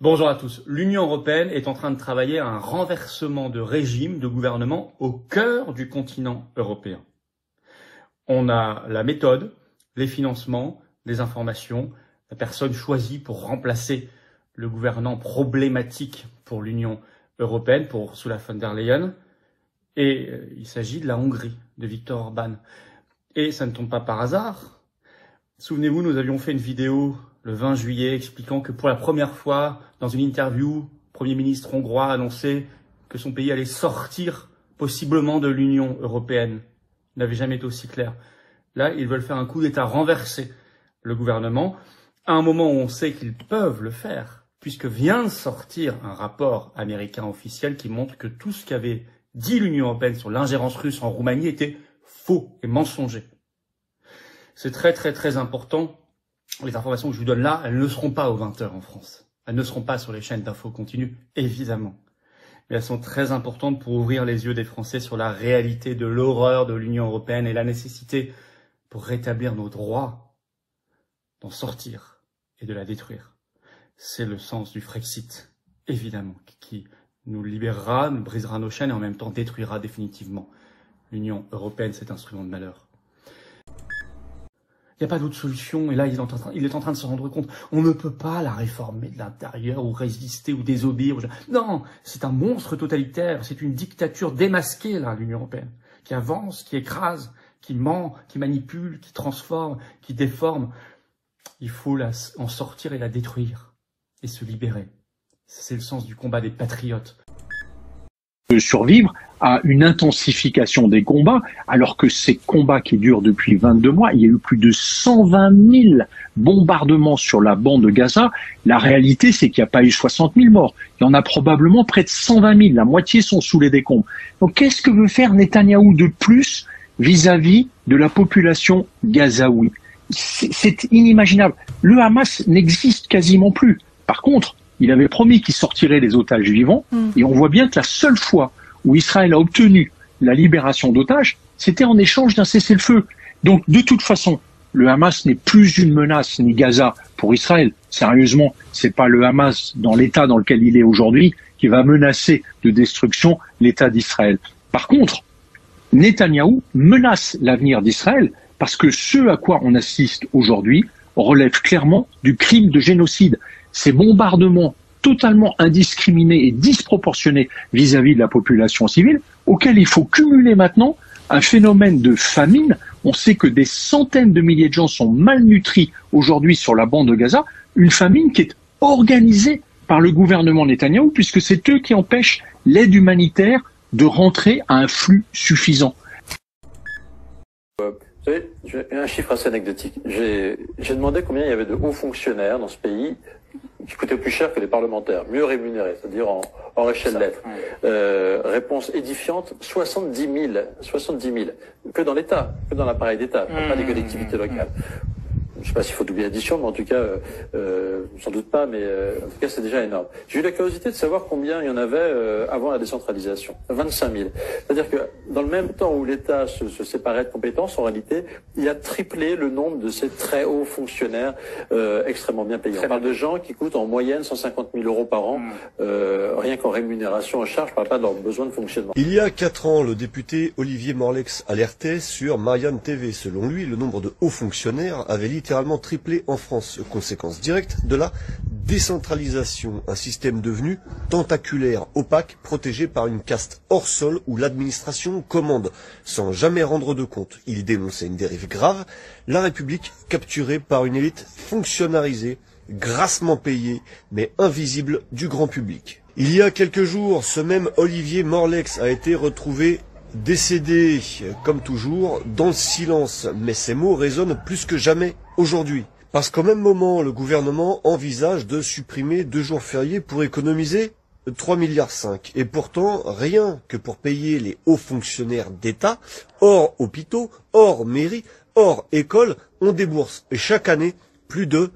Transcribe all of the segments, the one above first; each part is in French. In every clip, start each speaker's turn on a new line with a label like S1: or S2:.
S1: Bonjour à tous. L'Union européenne est en train de travailler à un renversement de régime, de gouvernement au cœur du continent européen. On a la méthode, les financements, les informations, la personne choisie pour remplacer le gouvernant problématique pour l'Union européenne, pour Ursula von der Leyen. Et il s'agit de la Hongrie, de Viktor Orban. Et ça ne tombe pas par hasard. Souvenez-vous, nous avions fait une vidéo le 20 juillet expliquant que pour la première fois, dans une interview, le Premier ministre hongrois a annoncé que son pays allait sortir possiblement de l'Union européenne. Il n'avait jamais été aussi clair. Là, ils veulent faire un coup d'État, renverser le gouvernement, à un moment où on sait qu'ils peuvent le faire, puisque vient de sortir un rapport américain officiel qui montre que tout ce qu'avait dit l'Union européenne sur l'ingérence russe en Roumanie était faux et mensonger. C'est très important. Les informations que je vous donne là, elles ne seront pas aux 20h en France. Elles ne seront pas sur les chaînes d'infos continues, évidemment. Mais elles sont très importantes pour ouvrir les yeux des Français sur la réalité de l'horreur de l'Union européenne et la nécessité pour rétablir nos droits d'en sortir et de la détruire. C'est le sens du Frexit, évidemment, qui nous libérera, nous brisera nos chaînes et en même temps détruira définitivement l'Union européenne, cet instrument de malheur. Il n'y a pas d'autre solution, et là, il est en train de se rendre compte. On ne peut pas la réformer de l'intérieur, ou résister, ou désobéir. Non, c'est un monstre totalitaire, c'est une dictature démasquée, là, l'Union européenne, qui avance, qui écrase, qui ment, qui manipule, qui transforme, qui déforme. Il faut en sortir et la détruire, et se libérer. C'est le sens du combat des patriotes.
S2: De survivre à une intensification des combats, alors que ces combats qui durent depuis 22 mois, il y a eu plus de 120 000 bombardements sur la bande de Gaza. La réalité, c'est qu'il n'y a pas eu 60 000 morts. Il y en a probablement près de 120 000. La moitié sont sous les décombres. Donc, qu'est-ce que veut faire Netanyahou de plus vis-à-vis de la population gazaoui? C'est inimaginable. Le Hamas n'existe quasiment plus. Par contre, il avait promis qu'il sortirait les otages vivants, et on voit bien que la seule fois où Israël a obtenu la libération d'otages, c'était en échange d'un cessez-le-feu. Donc, de toute façon, le Hamas n'est plus une menace, ni Gaza, pour Israël. Sérieusement, c'est pas le Hamas, dans l'état dans lequel il est aujourd'hui, qui va menacer de destruction l'état d'Israël. Par contre, Netanyahou menace l'avenir d'Israël, parce que ce à quoi on assiste aujourd'hui relève clairement du crime de génocide. Ces bombardements totalement indiscriminés et disproportionnés vis-à-vis de la population civile, auxquels il faut cumuler maintenant un phénomène de famine. On sait que des centaines de milliers de gens sont malnutris aujourd'hui sur la bande de Gaza, une famine qui est organisée par le gouvernement Netanyahou, puisque c'est eux qui empêchent l'aide humanitaire de rentrer à un flux suffisant.
S3: Vous savez, un chiffre assez anecdotique. J'ai demandé combien il y avait de hauts fonctionnaires dans ce pays qui coûtaient plus cher que les parlementaires, mieux rémunérés, c'est-à-dire en échelle lettres. Réponse édifiante, 70 000. 70 000. Que dans l'État, que dans l'appareil d'État, pas des collectivités locales. Je ne sais pas s'il faut doubler l'addition, mais en tout cas, sans doute pas, mais en tout cas, c'est déjà énorme. J'ai eu la curiosité de savoir combien il y en avait avant la décentralisation. 25 000. C'est-à-dire que dans le même temps où l'État se séparait de compétences, en réalité, il a triplé le nombre de ces très hauts fonctionnaires extrêmement bien payés. On parle de gens qui coûtent en moyenne 150 000 euros par an, rien qu'en rémunération en charge, je ne parle pas de leurs besoins de fonctionnement.
S4: Il y a 4 ans, le député Olivier Morlex alertait sur Marianne TV. Selon lui, le nombre de hauts fonctionnaires avait littéralement triplé en France, conséquence directe de la décentralisation, un système devenu tentaculaire, opaque, protégé par une caste hors sol où l'administration commande sans jamais rendre de compte. Il dénonçait une dérive grave, la République capturée par une élite fonctionnalisée, grassement payée, mais invisible du grand public. Il y a quelques jours, ce même Olivier Morlex a été retrouvé décédé, comme toujours, dans le silence, mais ces mots résonnent plus que jamais aujourd'hui. Parce qu'au même moment, le gouvernement envisage de supprimer 2 jours fériés pour économiser 3,5 milliards. Et pourtant, rien que pour payer les hauts fonctionnaires d'État, hors hôpitaux, hors mairies, hors écoles, on débourse chaque année plus de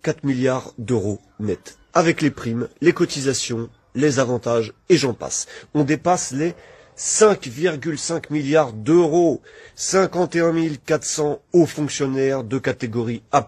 S4: 4 milliards d'euros net. Avec les primes, les cotisations, les avantages et j'en passe. On dépasse les 5,5 milliards d'euros, 51 400 hauts fonctionnaires de catégorie A+,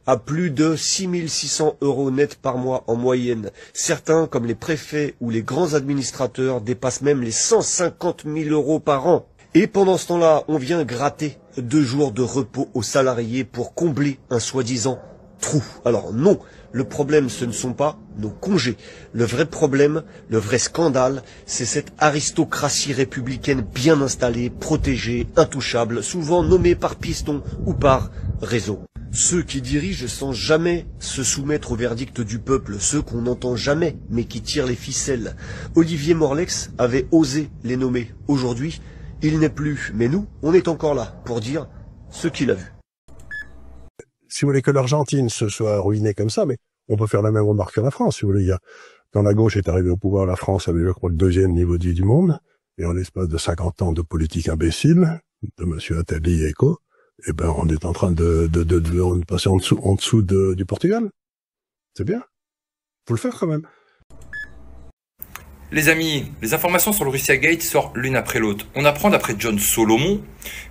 S4: à plus de 6 600 € net par mois en moyenne. Certains, comme les préfets ou les grands administrateurs, dépassent même les 150 000 € par an. Et pendant ce temps-là, on vient gratter 2 jours de repos aux salariés pour combler un soi-disant trou. Alors non, le problème ce ne sont pas nos congés. Le vrai problème, le vrai scandale, c'est cette aristocratie républicaine bien installée, protégée, intouchable, souvent nommée par piston ou par réseau. Ceux qui dirigent sans jamais se soumettre au verdict du peuple, ceux qu'on n'entend jamais mais qui tirent les ficelles. Olivier Morlex avait osé les nommer. Aujourd'hui, il n'est plus, mais nous, on est encore là pour dire ce qu'il a vu.
S5: Si vous voulez que l'Argentine se soit ruinée comme ça, mais on peut faire la même remarque que la France, si vous voulez. Quand la gauche est arrivée au pouvoir, la France avait, je crois, le 2e niveau de vie du monde, et en l'espace de 50 ans de politique imbécile, de monsieur Attali et co, eh ben, on est en train de passer en dessous du Portugal. C'est bien. Faut le faire quand même.
S6: Les amis, les informations sur le Russia Gate sortent l'une après l'autre. On apprend d'après John Solomon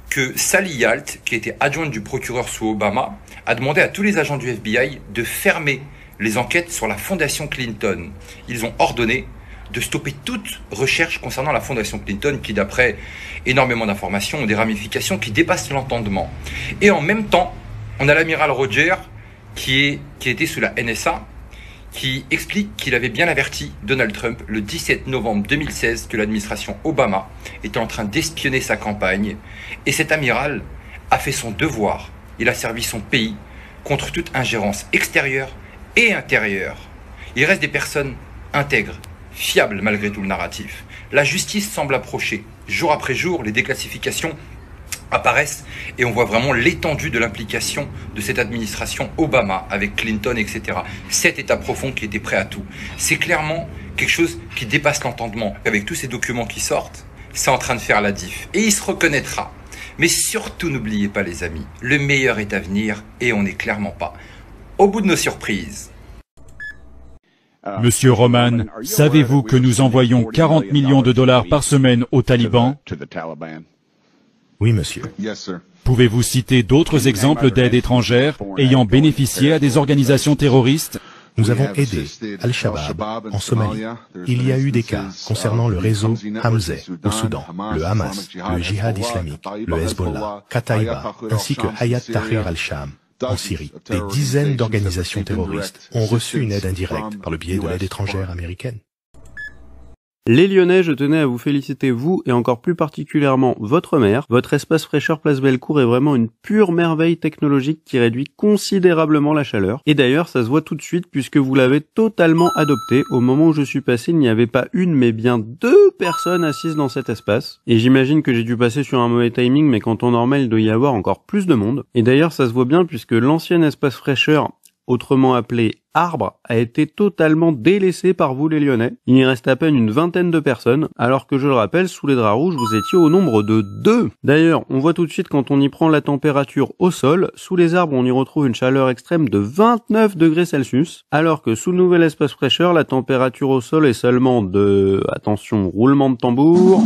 S6: que Sally Yalt, qui était adjointe du procureur sous Obama, a demandé à tous les agents du FBI de fermer les enquêtes sur la fondation Clinton. Ils ont ordonné de stopper toute recherche concernant la fondation Clinton qui, d'après énormément d'informations, ont des ramifications qui dépassent l'entendement. Et en même temps, on a l'amiral Roger qui était sous la NSA, qui explique qu'il avait bien averti Donald Trump le 17 novembre 2016 que l'administration Obama était en train d'espionner sa campagne. Et cet amiral a fait son devoir. Il a servi son pays contre toute ingérence extérieure et intérieure. Il reste des personnes intègres, fiables malgré tout le narratif. La justice semble approcher. Jour après jour, les déclassifications apparaissent et on voit vraiment l'étendue de l'implication de cette administration Obama avec Clinton, etc. Cet état profond qui était prêt à tout. C'est clairement quelque chose qui dépasse l'entendement. Avec tous ces documents qui sortent, c'est en train de faire la diff. Et il se reconnaîtra. Mais surtout, n'oubliez pas les amis, le meilleur est à venir et on n'est clairement pas au bout de nos surprises.
S7: Monsieur Roman, savez-vous que nous envoyons 40 millions de dollars par semaine aux talibans?
S8: Oui, monsieur.
S7: Pouvez-vous citer d'autres exemples d'aide étrangère ayant bénéficié à des organisations terroristes?
S8: Nous avons aidé Al-Shabaab en Somalie. Il y a eu des cas concernant le réseau Hamzeh au Soudan, le Hamas, le Djihad islamique, le Hezbollah, Kataïba, ainsi que Hayat Tahrir al-Sham en Syrie. Des dizaines d'organisations terroristes ont reçu une aide indirecte par le biais de l'aide étrangère américaine.
S9: Les Lyonnais, je tenais à vous féliciter, vous, et encore plus particulièrement votre maire. Votre espace fraîcheur Place Bellecour est vraiment une pure merveille technologique qui réduit considérablement la chaleur. Et d'ailleurs, ça se voit tout de suite puisque vous l'avez totalement adopté. Au moment où je suis passé, il n'y avait pas une, mais bien 2 personnes assises dans cet espace. Et j'imagine que j'ai dû passer sur un mauvais timing, mais qu'en temps normal, il doit y avoir encore plus de monde. Et d'ailleurs, ça se voit bien puisque l'ancien espace fraîcheur, autrement appelé Arbre, a été totalement délaissé par vous les Lyonnais. Il y reste à peine une 20aine de personnes, alors que je le rappelle, sous les draps rouges, vous étiez au nombre de 2. D'ailleurs, on voit tout de suite quand on y prend la température au sol, sous les arbres on y retrouve une chaleur extrême de 29 degrés Celsius, alors que sous le nouvel espace fraîcheur, la température au sol est seulement de, attention, roulement de tambour,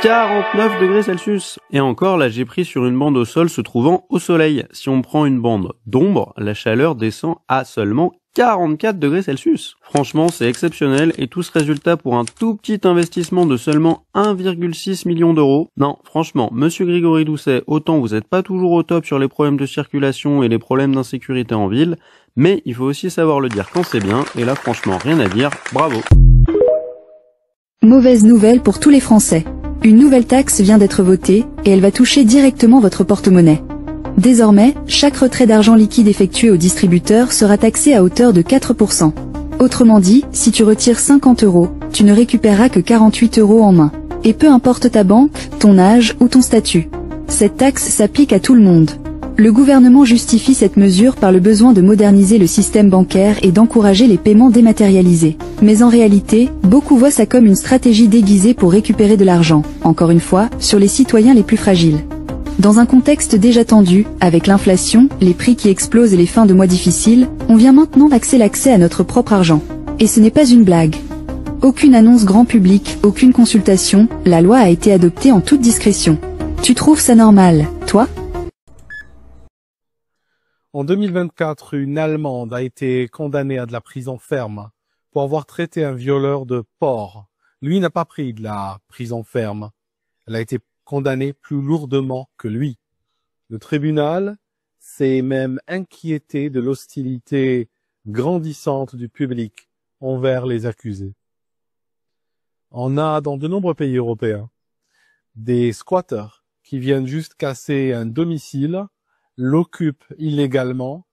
S9: 49 degrés Celsius. Et encore, là j'ai pris sur une bande au sol se trouvant au soleil. Si on prend une bande d'ombre, la chaleur descend à seulement 44 degrés Celsius. Franchement, c'est exceptionnel et tout ce résultat pour un tout petit investissement de seulement 1,6 million d'euros. Non, franchement, monsieur Grégory Doucet, autant vous n'êtes pas toujours au top sur les problèmes de circulation et les problèmes d'insécurité en ville, mais il faut aussi savoir le dire quand c'est bien, et là franchement, rien à dire, bravo.
S10: Mauvaise nouvelle pour tous les Français. Une nouvelle taxe vient d'être votée, et elle va toucher directement votre porte-monnaie. Désormais, chaque retrait d'argent liquide effectué au distributeur sera taxé à hauteur de 4%. Autrement dit, si tu retires 50 €, tu ne récupéreras que 48 € en main. Et peu importe ta banque, ton âge ou ton statut. Cette taxe s'applique à tout le monde. Le gouvernement justifie cette mesure par le besoin de moderniser le système bancaire et d'encourager les paiements dématérialisés. Mais en réalité, beaucoup voient ça comme une stratégie déguisée pour récupérer de l'argent, encore une fois, sur les citoyens les plus fragiles. Dans un contexte déjà tendu, avec l'inflation, les prix qui explosent et les fins de mois difficiles, on vient maintenant axer l'accès à notre propre argent. Et ce n'est pas une blague. Aucune annonce grand public, aucune consultation, la loi a été adoptée en toute discrétion. Tu trouves ça normal, toi ?
S11: En 2024, une Allemande a été condamnée à de la prison ferme pour avoir traité un violeur de porc. Lui n'a pas pris de la prison ferme. Elle a été condamnée plus lourdement que lui. Le tribunal s'est même inquiété de l'hostilité grandissante du public envers les accusés. On a dans de nombreux pays européens des squatteurs qui viennent juste casser un domicile, l'occupent illégalement,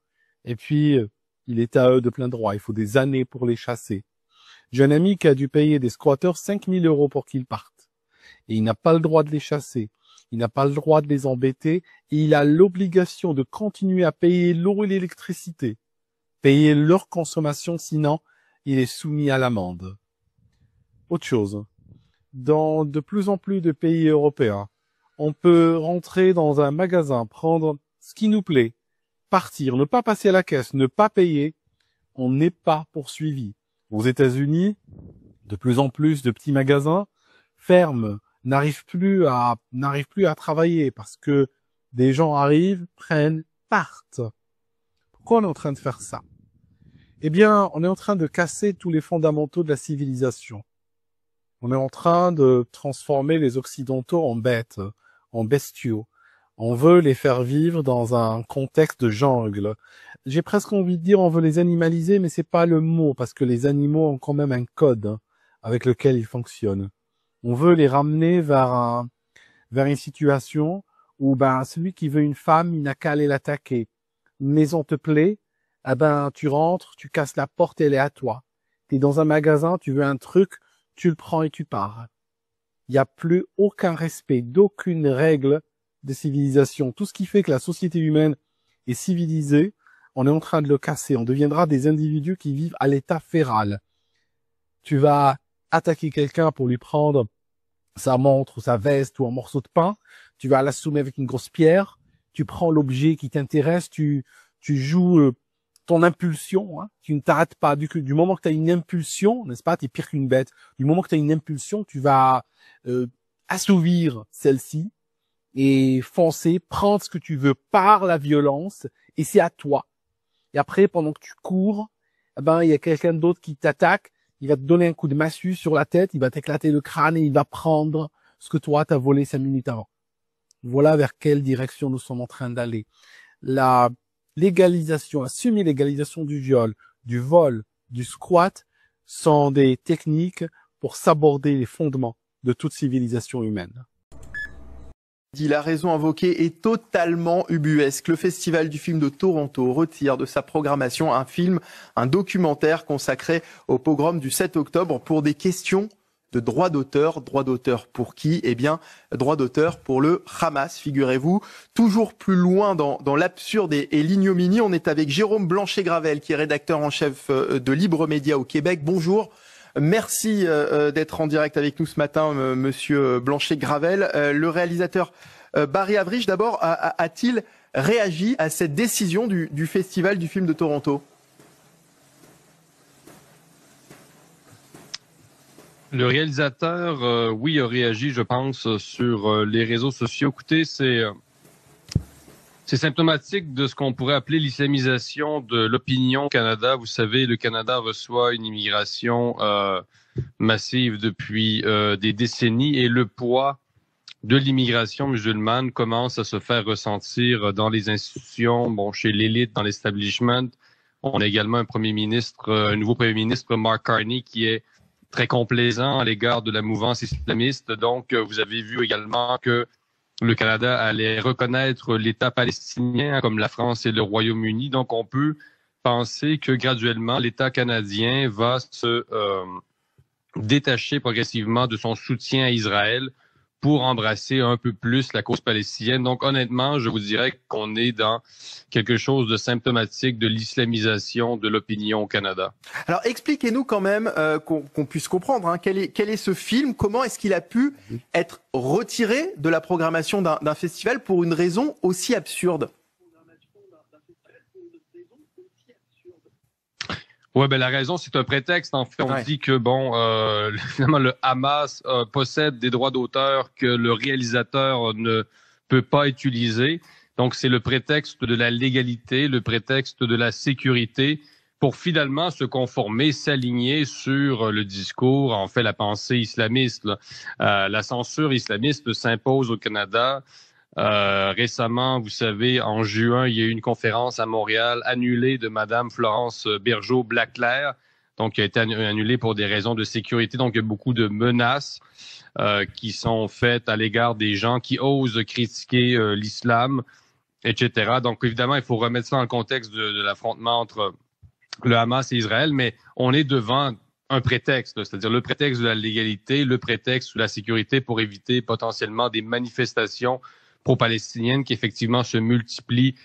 S11: et puis il est à eux de plein droit. Il faut des années pour les chasser. J'ai un ami qui a dû payer des squatteurs 5 000 € pour qu'ils partent. Et il n'a pas le droit de les chasser. Il n'a pas le droit de les embêter. Et il a l'obligation de continuer à payer l'eau et l'électricité. Payer leur consommation, sinon il est soumis à l'amende. Autre chose. Dans de plus en plus de pays européens, on peut rentrer dans un magasin, prendre ce qui nous plaît, partir, ne pas passer à la caisse, ne pas payer. On n'est pas poursuivi. Aux États-Unis, de plus en plus de petits magasins ferment, n'arrivent plus à travailler parce que des gens arrivent, prennent, partent. Pourquoi on est en train de faire ça? Eh bien, on est en train de casser tous les fondamentaux de la civilisation. On est en train de transformer les Occidentaux en bêtes, en bestiaux. On veut les faire vivre dans un contexte de jungle. J'ai presque envie de dire on veut les animaliser, mais c'est pas le mot, parce que les animaux ont quand même un code avec lequel ils fonctionnent. On veut les ramener vers une situation où celui qui veut une femme, il n'a qu'à aller l'attaquer. Une maison te plaît, tu rentres, tu casses la porte, elle est à toi. T'es dans un magasin, tu veux un truc, tu le prends et tu pars. Il n'y a plus aucun respect d'aucune règle de civilisation. Tout ce qui fait que la société humaine est civilisée, on est en train de le casser. On deviendra des individus qui vivent à l'état féral. Tu vas attaquer quelqu'un pour lui prendre sa montre ou sa veste ou un morceau de pain. Tu vas l'assommer avec une grosse pierre. Tu prends l'objet qui t'intéresse. Tu joues ton impulsion. Hein. Tu ne t'arrêtes pas. Du moment que tu as une impulsion, n'est-ce pas, tu es pire qu'une bête. Du moment que tu as une impulsion, tu vas assouvir celle-ci et foncer, prendre ce que tu veux par la violence, et c'est à toi. Et après, pendant que tu cours, il y a quelqu'un d'autre qui t'attaque, il va te donner un coup de massue sur la tête, il va t'éclater le crâne et il va prendre ce que toi t'as volé 5 minutes avant. Voilà vers quelle direction nous sommes en train d'aller. La légalisation, la semi-légalisation du viol, du vol, du squat sont des techniques pour saborder les fondements de toute civilisation humaine.
S12: La raison invoquée est totalement ubuesque. Le Festival du film de Toronto retire de sa programmation un documentaire consacré au pogrom du 7 octobre pour des questions de droit d'auteur. Droit d'auteur pour qui? Eh bien, droit d'auteur pour le Hamas, figurez-vous. Toujours plus loin dans l'absurde et l'ignominie, on est avec Jérôme Blanchet-Gravel, qui est rédacteur en chef de Libre Média au Québec. Bonjour. Merci d'être en direct avec nous ce matin, monsieur Blanchet-Gravel. Le réalisateur Barry Avrich, d'abord, a-t-il réagi à cette décision du Festival du film de Toronto?
S13: Le réalisateur, oui, a réagi, je pense, sur les réseaux sociaux. Écoutez, c'est symptomatique de ce qu'on pourrait appeler l'islamisation de l'opinion au Canada. Vous savez, le Canada reçoit une immigration massive depuis des décennies et le poids de l'immigration musulmane commence à se faire ressentir dans les institutions, chez l'élite, dans l'establishment. On a également un nouveau premier ministre, Mark Carney, qui est très complaisant à l'égard de la mouvance islamiste. Donc, vous avez vu également que le Canada allait reconnaître l'État palestinien comme la France et le Royaume-Uni. Donc, on peut penser que graduellement, l'État canadien va se détacher progressivement de son soutien à Israël pour embrasser un peu plus la cause palestinienne. Donc, honnêtement, je vous dirais qu'on est dans quelque chose de symptomatique de l'islamisation de l'opinion au Canada.
S12: Alors, expliquez-nous quand même, qu'on puisse comprendre, hein, quel est ce film, comment est-ce qu'il a pu être retiré de la programmation d'un festival pour une raison aussi absurde?
S13: Ouais, la raison, c'est un prétexte. En fait, on dit que finalement, le Hamas possède des droits d'auteur que le réalisateur ne peut pas utiliser. Donc, c'est le prétexte de la légalité, le prétexte de la sécurité pour finalement se conformer, s'aligner sur le discours, en fait, la pensée islamiste. La censure islamiste s'impose au Canada. Récemment, vous savez, en juin, il y a eu une conférence à Montréal annulée de Madame Florence Bergeau-Blaclair, donc qui a été annulée pour des raisons de sécurité. Donc, il y a beaucoup de menaces qui sont faites à l'égard des gens qui osent critiquer l'islam, etc. Donc, évidemment, il faut remettre ça dans le contexte de l'affrontement entre le Hamas et Israël, mais on est devant un prétexte, c'est-à-dire le prétexte de la légalité, le prétexte de la sécurité pour éviter potentiellement des manifestations pro-palestiniennes qui effectivement se multiplient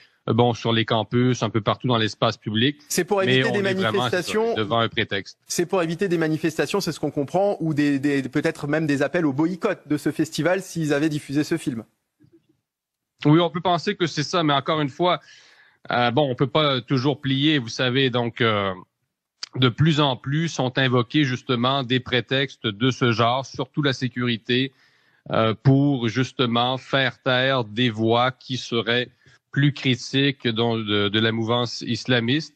S13: sur les campus, un peu partout dans l'espace public.
S12: C'est pour éviter des manifestations.
S13: Devant un prétexte.
S12: C'est pour éviter des manifestations, c'est ce qu'on comprend, ou peut-être même des appels au boycott de ce festival s'ils avaient diffusé ce film.
S13: Oui, on peut penser que c'est ça, mais encore une fois, on peut pas toujours plier, vous savez, donc de plus en plus sont invoqués justement des prétextes de ce genre, surtout la sécurité, pour justement faire taire des voix qui seraient plus critiques de la mouvance islamiste.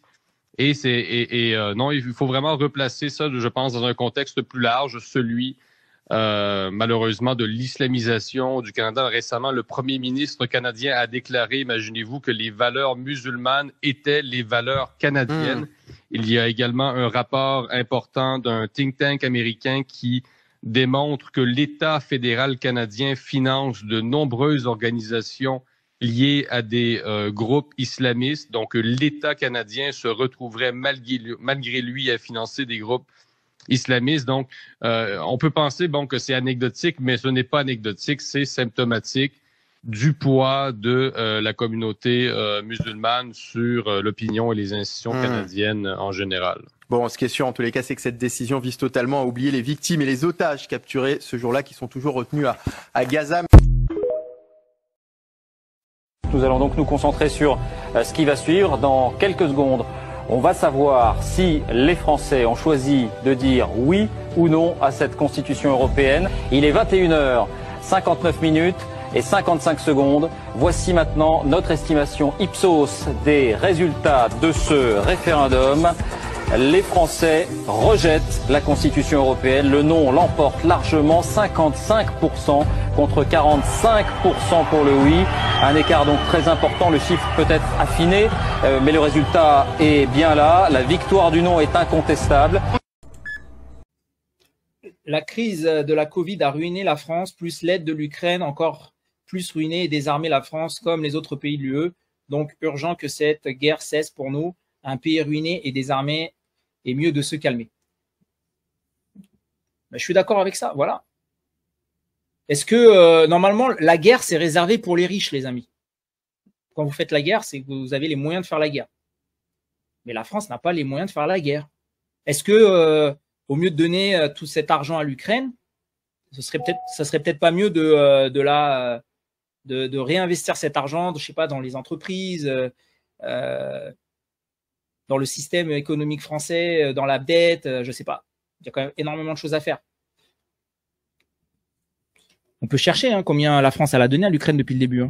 S13: Non, il faut vraiment replacer ça, je pense, dans un contexte plus large, celui malheureusement de l'islamisation du Canada. Récemment, le premier ministre canadien a déclaré, imaginez-vous, que les valeurs musulmanes étaient les valeurs canadiennes. Il y a également un rapport important d'un think tank américain qui démontre que l'État fédéral canadien finance de nombreuses organisations liées à des groupes islamistes. Donc, l'État canadien se retrouverait malgré lui à financer des groupes islamistes. Donc, on peut penser que c'est anecdotique, mais ce n'est pas anecdotique, c'est symptomatique du poids de la communauté musulmane sur l'opinion et les institutions canadiennes en général.
S12: Bon, ce qui est sûr, en tous les cas, c'est que cette décision vise totalement à oublier les victimes et les otages capturés ce jour-là, qui sont toujours retenus à Gaza.
S14: Nous allons donc nous concentrer sur ce qui va suivre dans quelques secondes. On va savoir si les Français ont choisi de dire oui ou non à cette Constitution européenne. Il est 21h59 et 55 secondes. Voici maintenant notre estimation Ipsos des résultats de ce référendum. Les Français rejettent la Constitution européenne. Le non l'emporte largement, 55% contre 45% pour le oui. Un écart donc très important, le chiffre peut être affiné, mais le résultat est bien là. La victoire du non est incontestable.
S15: La crise de la Covid a ruiné la France, plus l'aide de l'Ukraine encore plus ruiné et désarmé la France comme les autres pays de l'UE. Donc urgent que cette guerre cesse pour nous. Un pays ruiné et désarmé est mieux de se calmer. Ben, je suis d'accord avec ça, voilà. Est-ce que normalement la guerre c'est réservé pour les riches, les amis? Quand vous faites la guerre, c'est que vous avez les moyens de faire la guerre. Mais la France n'a pas les moyens de faire la guerre. Est-ce que au mieux de donner tout cet argent à l'Ukraine, ça serait peut-être pas mieux de réinvestir cet argent, je sais pas, dans les entreprises, dans le système économique français, dans la dette, je sais pas. Il y a quand même énormément de choses à faire. On peut chercher combien la France a donné à l'Ukraine depuis le début.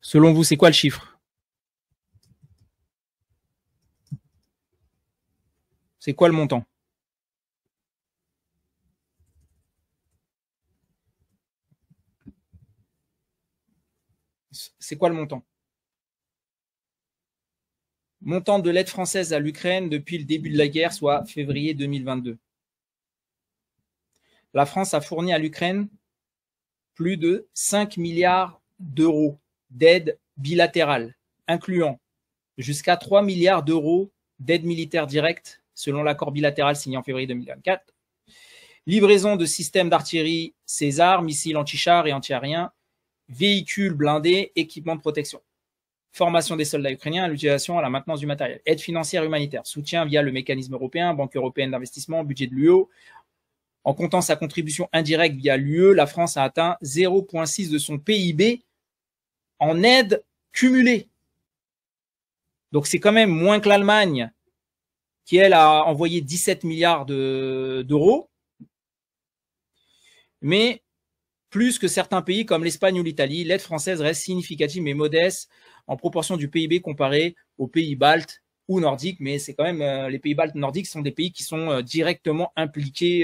S15: Selon vous, c'est quoi le chiffre? C'est quoi le montant? C'est quoi le montant? Montant de l'aide française à l'Ukraine depuis le début de la guerre, soit février 2022. La France a fourni à l'Ukraine plus de 5 milliards d'euros d'aide bilatérale, incluant jusqu'à 3 milliards d'euros d'aide militaire directe, selon l'accord bilatéral signé en février 2024. Livraison de systèmes d'artillerie César, missiles anti-chars et anti-aériens, véhicules blindés, équipements de protection. Formation des soldats ukrainiens à l'utilisation à la maintenance du matériel. Aide financière et humanitaire. Soutien via le mécanisme européen, Banque européenne d'investissement, budget de l'UE. En comptant sa contribution indirecte via l'UE, la France a atteint 0,6 de son PIB en aide cumulée. Donc c'est quand même moins que l'Allemagne, qui elle a envoyé 17 milliards d'euros. mais plus que certains pays comme l'Espagne ou l'Italie, l'aide française reste significative mais modeste en proportion du PIB comparé aux pays baltes ou nordiques. Mais c'est quand même les pays baltes nordiques sont des pays qui sont directement impliqués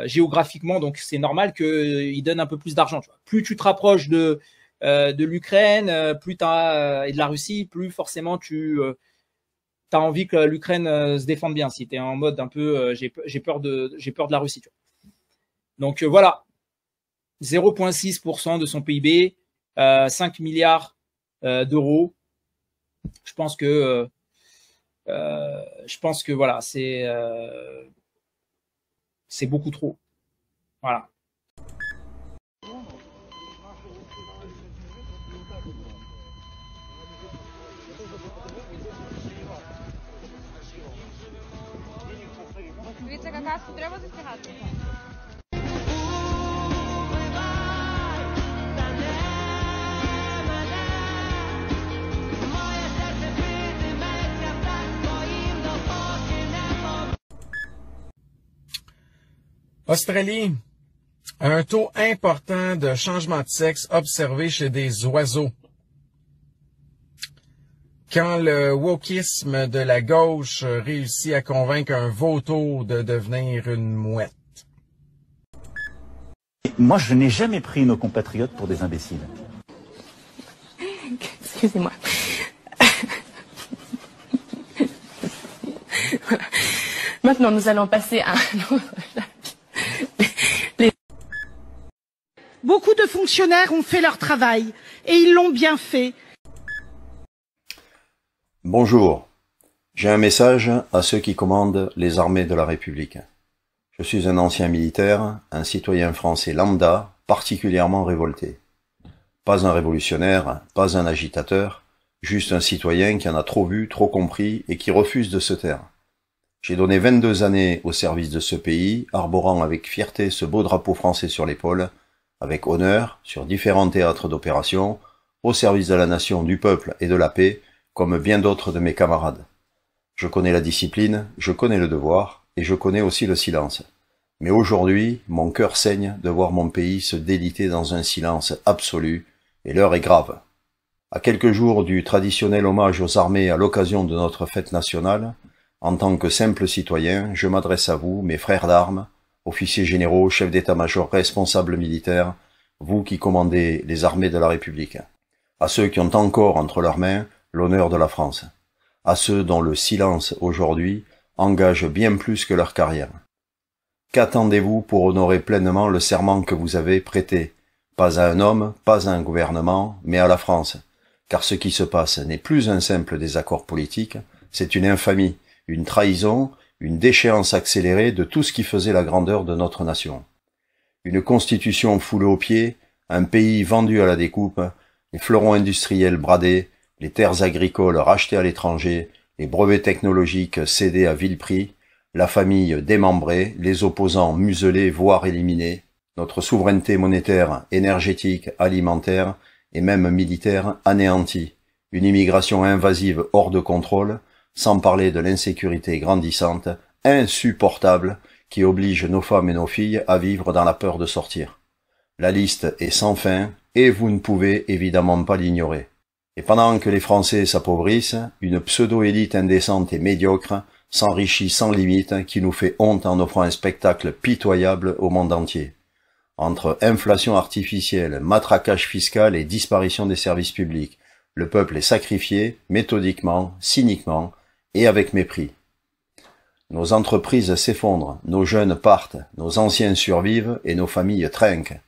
S15: géographiquement, donc c'est normal qu'ils donnent un peu plus d'argent. Plus tu te rapproches de l'Ukraine, et de la Russie, plus forcément tu as envie que l'Ukraine se défende bien. Si tu es en mode un peu j'ai peur de la Russie. Tu vois. Donc voilà, 0,6% de son PIB, 5 milliards d'euros. Je pense que voilà, c'est beaucoup trop. Voilà.
S16: Дивіться, какашку треба застигати.
S17: Australie, un taux important de changement de sexe observé chez des oiseaux. Quand le wokisme de la gauche réussit à convaincre un vautour de devenir une mouette.
S18: Moi, je n'ai jamais pris nos compatriotes pour des imbéciles.
S19: Excusez-moi. Voilà. Maintenant, nous allons passer à un autre.
S20: Beaucoup de fonctionnaires ont fait leur travail et ils l'ont bien fait.
S21: Bonjour, j'ai un message à ceux qui commandent les armées de la République. Je suis un ancien militaire, un citoyen français lambda, particulièrement révolté. Pas un révolutionnaire, pas un agitateur, juste un citoyen qui en a trop vu, trop compris et qui refuse de se taire. J'ai donné 22 années au service de ce pays, arborant avec fierté ce beau drapeau français sur l'épaule, avec honneur, sur différents théâtres d'opération, au service de la nation, du peuple et de la paix, comme bien d'autres de mes camarades. Je connais la discipline, je connais le devoir, et je connais aussi le silence. Mais aujourd'hui, mon cœur saigne de voir mon pays se déliter dans un silence absolu, et l'heure est grave. À quelques jours du traditionnel hommage aux armées à l'occasion de notre fête nationale, en tant que simple citoyen, je m'adresse à vous, mes frères d'armes, officiers généraux, chefs d'état-major, responsables militaires, vous qui commandez les armées de la République, à ceux qui ont encore entre leurs mains l'honneur de la France, à ceux dont le silence aujourd'hui engage bien plus que leur carrière. Qu'attendez-vous pour honorer pleinement le serment que vous avez prêté, pas à un homme, pas à un gouvernement, mais à la France, car ce qui se passe n'est plus un simple désaccord politique, c'est une infamie, une trahison, une déchéance accélérée de tout ce qui faisait la grandeur de notre nation. Une constitution foulée aux pieds, un pays vendu à la découpe, les fleurons industriels bradés, les terres agricoles rachetées à l'étranger, les brevets technologiques cédés à vil prix, la famille démembrée, les opposants muselés voire éliminés, notre souveraineté monétaire, énergétique, alimentaire et même militaire anéantie, une immigration invasive hors de contrôle, sans parler de l'insécurité grandissante, insupportable, qui oblige nos femmes et nos filles à vivre dans la peur de sortir. La liste est sans fin, et vous ne pouvez évidemment pas l'ignorer. Et pendant que les Français s'appauvrissent, une pseudo-élite indécente et médiocre s'enrichit sans limite qui nous fait honte en offrant un spectacle pitoyable au monde entier. Entre inflation artificielle, matraquage fiscal et disparition des services publics, le peuple est sacrifié méthodiquement, cyniquement et avec mépris. Nos entreprises s'effondrent, nos jeunes partent, nos anciens survivent et nos familles trinquent.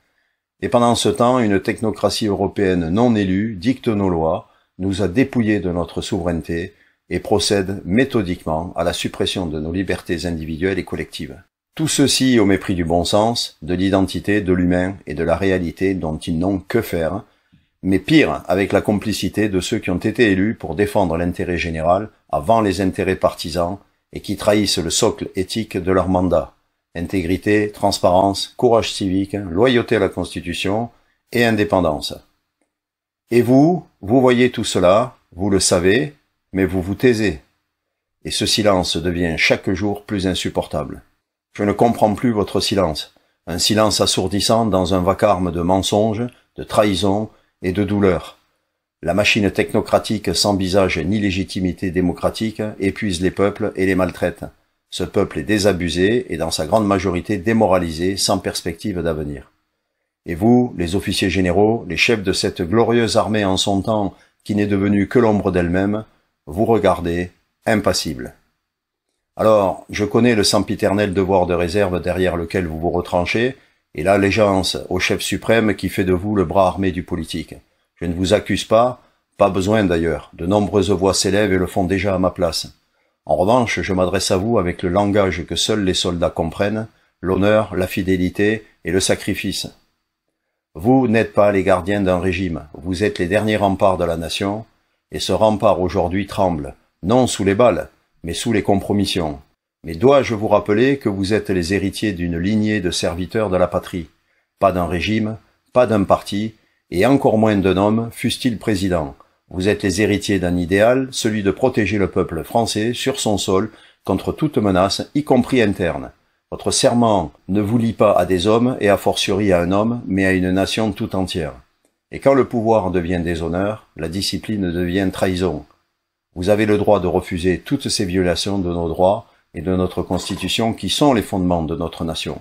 S21: Et pendant ce temps, une technocratie européenne non élue dicte nos lois, nous a dépouillés de notre souveraineté et procède méthodiquement à la suppression de nos libertés individuelles et collectives. Tout ceci au mépris du bon sens, de l'identité, de l'humain et de la réalité dont ils n'ont que faire, mais pire, avec la complicité de ceux qui ont été élus pour défendre l'intérêt général avant les intérêts partisans et qui trahissent le socle éthique de leur mandat. Intégrité, transparence, courage civique, loyauté à la Constitution et indépendance. Et vous voyez tout cela, vous le savez, mais vous vous taisez. Et ce silence devient chaque jour plus insupportable. Je ne comprends plus votre silence, Un silence assourdissant dans un vacarme de mensonges, de trahisons et de douleurs. La machine technocratique sans visage ni légitimité démocratique épuise les peuples et les maltraite. Ce peuple est désabusé et dans sa grande majorité démoralisé, sans perspective d'avenir. Et vous, les officiers généraux, les chefs de cette glorieuse armée en son temps qui n'est devenue que l'ombre d'elle-même, vous regardez, impassibles. Alors, je connais le sempiternel devoir de réserve derrière lequel vous vous retranchez, et l'allégeance au chef suprême qui fait de vous le bras armé du politique. Je ne vous accuse pas besoin d'ailleurs, de nombreuses voix s'élèvent et le font déjà à ma place. En revanche, je m'adresse à vous avec le langage que seuls les soldats comprennent, l'honneur, la fidélité et le sacrifice. Vous n'êtes pas les gardiens d'un régime, vous êtes les derniers remparts de la nation, et ce rempart aujourd'hui tremble, non sous les balles, mais sous les compromissions. Mais dois-je vous rappeler que vous êtes les héritiers d'une lignée de serviteurs de la patrie, pas d'un régime, pas d'un parti, et encore moins d'un homme, fût-il président. Vous êtes les héritiers d'un idéal, celui de protéger le peuple français sur son sol contre toute menace, y compris interne. Votre serment ne vous lie pas à des hommes et a fortiori à un homme, mais à une nation tout entière. Et quand le pouvoir devient déshonneur, la discipline devient trahison. Vous avez le droit de refuser toutes ces violations de nos droits et de notre Constitution qui sont les fondements de notre nation.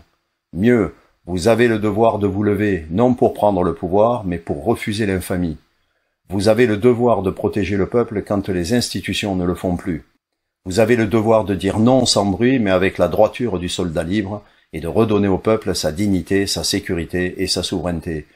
S21: Mieux, vous avez le devoir de vous lever, non pour prendre le pouvoir, mais pour refuser l'infamie. Vous avez le devoir de protéger le peuple quand les institutions ne le font plus. Vous avez le devoir de dire non sans bruit, mais avec la droiture du soldat libre, et de redonner au peuple sa dignité, sa sécurité et sa souveraineté.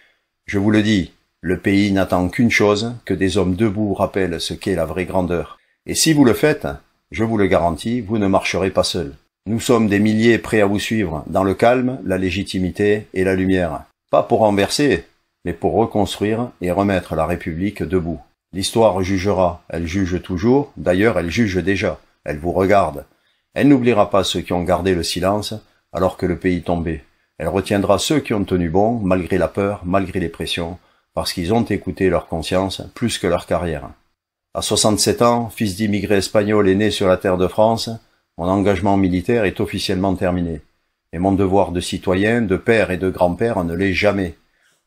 S21: Je vous le dis, le pays n'attend qu'une chose, que des hommes debout rappellent ce qu'est la vraie grandeur. Et si vous le faites, je vous le garantis, vous ne marcherez pas seul. Nous sommes des milliers prêts à vous suivre, dans le calme, la légitimité et la lumière. Pas pour renverser, mais pour reconstruire et remettre la République debout. L'histoire jugera, elle juge toujours, d'ailleurs elle juge déjà, elle vous regarde. Elle n'oubliera pas ceux qui ont gardé le silence alors que le pays tombait. Elle retiendra ceux qui ont tenu bon, malgré la peur, malgré les pressions, parce qu'ils ont écouté leur conscience plus que leur carrière. À 67 ans, fils d'immigrés espagnols et né sur la terre de France, mon engagement militaire est officiellement terminé. Et mon devoir de citoyen, de père et de grand-père ne l'est jamais.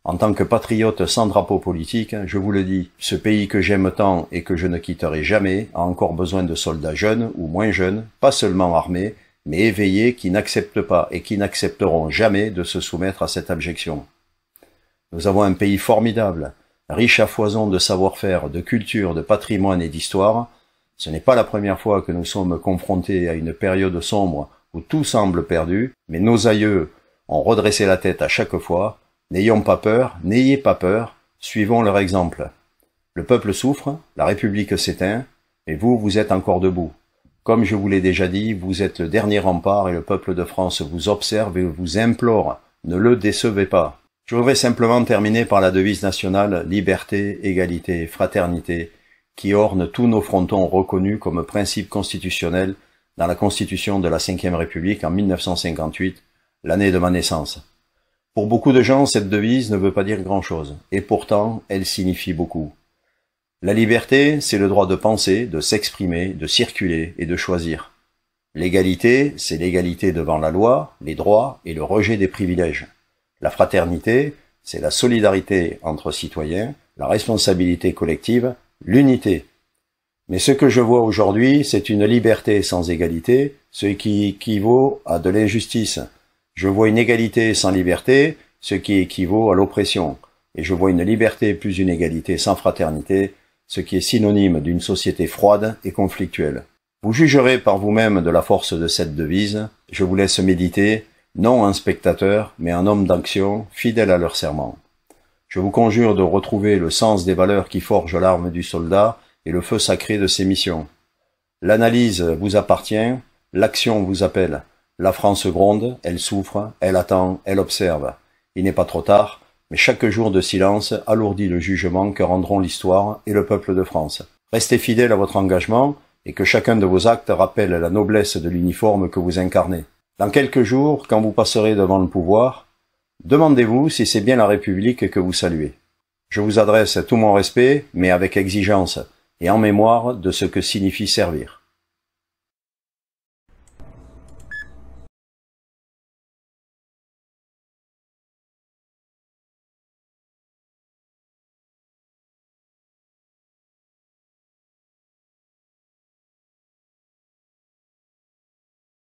S21: En tant que patriote sans drapeau politique, je vous le dis, ce pays que j'aime tant et que je ne quitterai jamais a encore besoin de soldats jeunes ou moins jeunes, pas seulement armés, mais éveillés qui n'acceptent pas et qui n'accepteront jamais de se soumettre à cette abjection. Nous avons un pays formidable, riche à foison de savoir-faire, de culture, de patrimoine et d'histoire. Ce n'est pas la première fois que nous sommes confrontés à une période sombre où tout semble perdu, mais nos aïeux ont redressé la tête à chaque fois. N'ayons pas peur, n'ayez pas peur, suivons leur exemple. Le peuple souffre, la République s'éteint, mais vous, vous êtes encore debout. Comme je vous l'ai déjà dit, vous êtes le dernier rempart et le peuple de France vous observe et vous implore. Ne le décevez pas. Je voudrais simplement terminer par la devise nationale « Liberté, égalité, fraternité » qui orne tous nos frontons reconnus comme principe constitutionnel dans la Constitution de la Ve République en 1958, l'année de ma naissance. Pour beaucoup de gens, cette devise ne veut pas dire grand-chose, et pourtant, elle signifie beaucoup. La liberté, c'est le droit de penser, de s'exprimer, de circuler et de choisir. L'égalité, c'est l'égalité devant la loi, les droits et le rejet des privilèges. La fraternité, c'est la solidarité entre citoyens, la responsabilité collective, l'unité. Mais ce que je vois aujourd'hui, c'est une liberté sans égalité, ce qui équivaut à de l'injustice. Je vois une égalité sans liberté, ce qui équivaut à l'oppression. Et je vois une liberté plus une égalité sans fraternité, ce qui est synonyme d'une société froide et conflictuelle. Vous jugerez par vous-même de la force de cette devise. Je vous laisse méditer, non un spectateur, mais un homme d'action, fidèle à leur serment. Je vous conjure de retrouver le sens des valeurs qui forgent l'arme du soldat et le feu sacré de ses missions. L'analyse vous appartient, l'action vous appelle. La France gronde, elle souffre, elle attend, elle observe. Il n'est pas trop tard, mais chaque jour de silence alourdit le jugement que rendront l'histoire et le peuple de France. Restez fidèles à votre engagement et que chacun de vos actes rappelle la noblesse de l'uniforme que vous incarnez. Dans quelques jours, quand vous passerez devant le pouvoir, demandez-vous si c'est bien la République que vous saluez. Je vous adresse tout mon respect, mais avec exigence, et en mémoire de ce que signifie servir.